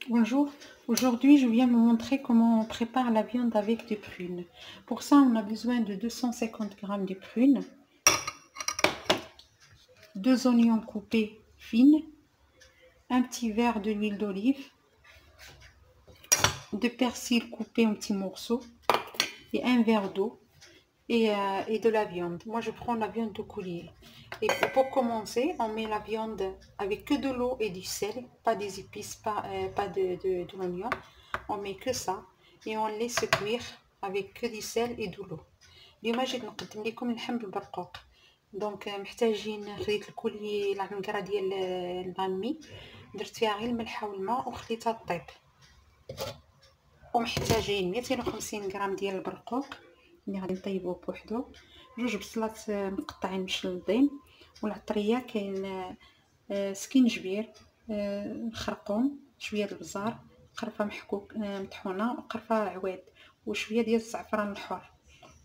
Bonjour, aujourd'hui je viens vous montrer comment on prépare la viande avec des prunes. Pour ça on a besoin de 250 g de prunes, 2 oignons coupés fines, un petit verre d'huile d'olive, de persil coupé en petits morceaux et un verre d'eau et de la viande. Moi je prends la viande de coulier. Et pour commencer, on met la viande avec que de l'eau et du sel, pas des épices, pas de l'oignon. On met que ça et on laisse cuire avec que du sel et de l'eau. اليوم جيت نقدم لكم اللحم بالبرقوق. دونك محتاجين خديت الكوليي العنقره ديال المامي، درت فيها غير الملحه والماء وخليتها طيب. ومحتاجين 250 غرام ديال البرقوق اللي غادي نطيبوه بوحدو، 2 بصلات مقطعين مشلضين، والعطريه كاين سكينجبير، خرقوم، شويه د البزار، قرفه محكوك مطحونه، وقرفه عواد، وشويه ديال الزعفران الحر،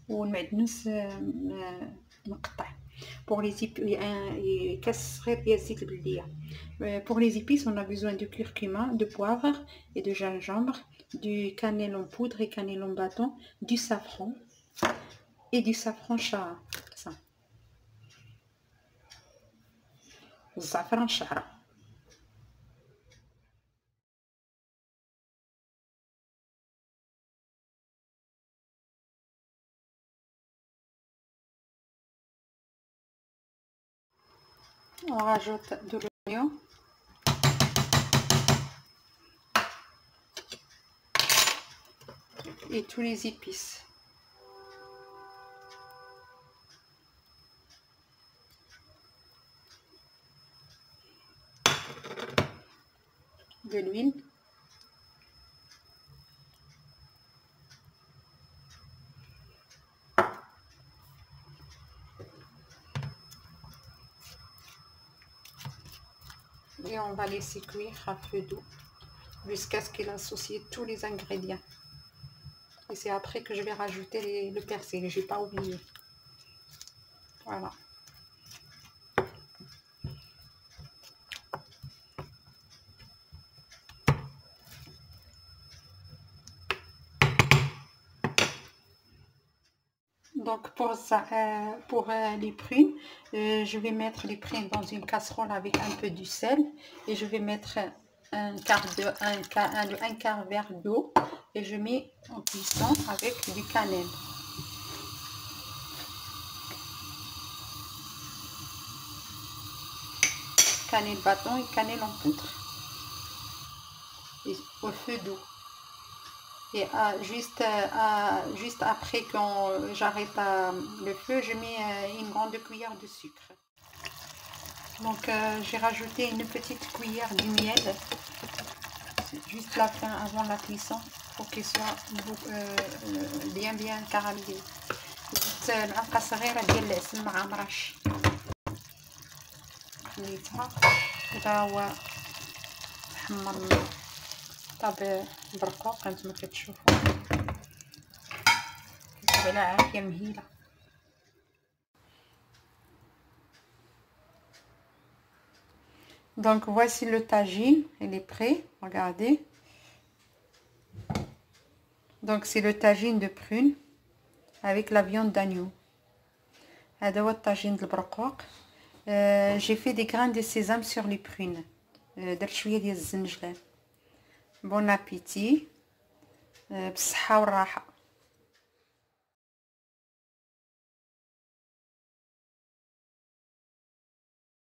والمعدنوس مقطع. Pour les épices, كاس صغير ديال زيت البلديه. Pour les épices, on a besoin de curcuma, de poivre et de gingembre, du cannelle en poudre et cannelle en bâton, du safran et du safran شعرة. Ça. الزعفران شعرة. On rajoute de l'oignon, et tous les épices. De l'huile, et on va laisser cuire à feu doux jusqu'à ce qu'il associe tous les ingrédients. Et c'est après que je vais rajouter le persil, j'ai pas oublié. Voilà. Donc pour ça, pour les prunes, je vais mettre les prunes dans une casserole avec un peu de sel et je vais mettre un quart verre d'eau et je mets en cuisson avec du cannelle. Cannelle bâton et cannelle en poudre. Et au feu doux. Et juste après quand j'arrête le feu, je mets une grande cuillère de sucre. Donc j'ai rajouté une petite cuillère de miel, juste la fin avant la cuisson, pour qu'il soit bien caramélisé. زدت معلقة صغيرة ديال العسل مع مرش، خليتها حتى هو تحمر طاب البرقوق هانتوما كتشوفوا كيطيب على عافية مهيلة. Donc voici le tagine, il est prêt, regardez. Donc c'est le tagine de prune avec la viande d'agneau. هذا هو الطاجين ديال البرقوق. J'ai fait des grains de sésame sur les prunes. درت شويه ديال الزنجلان. Bon appétit. بالصحة والراحة.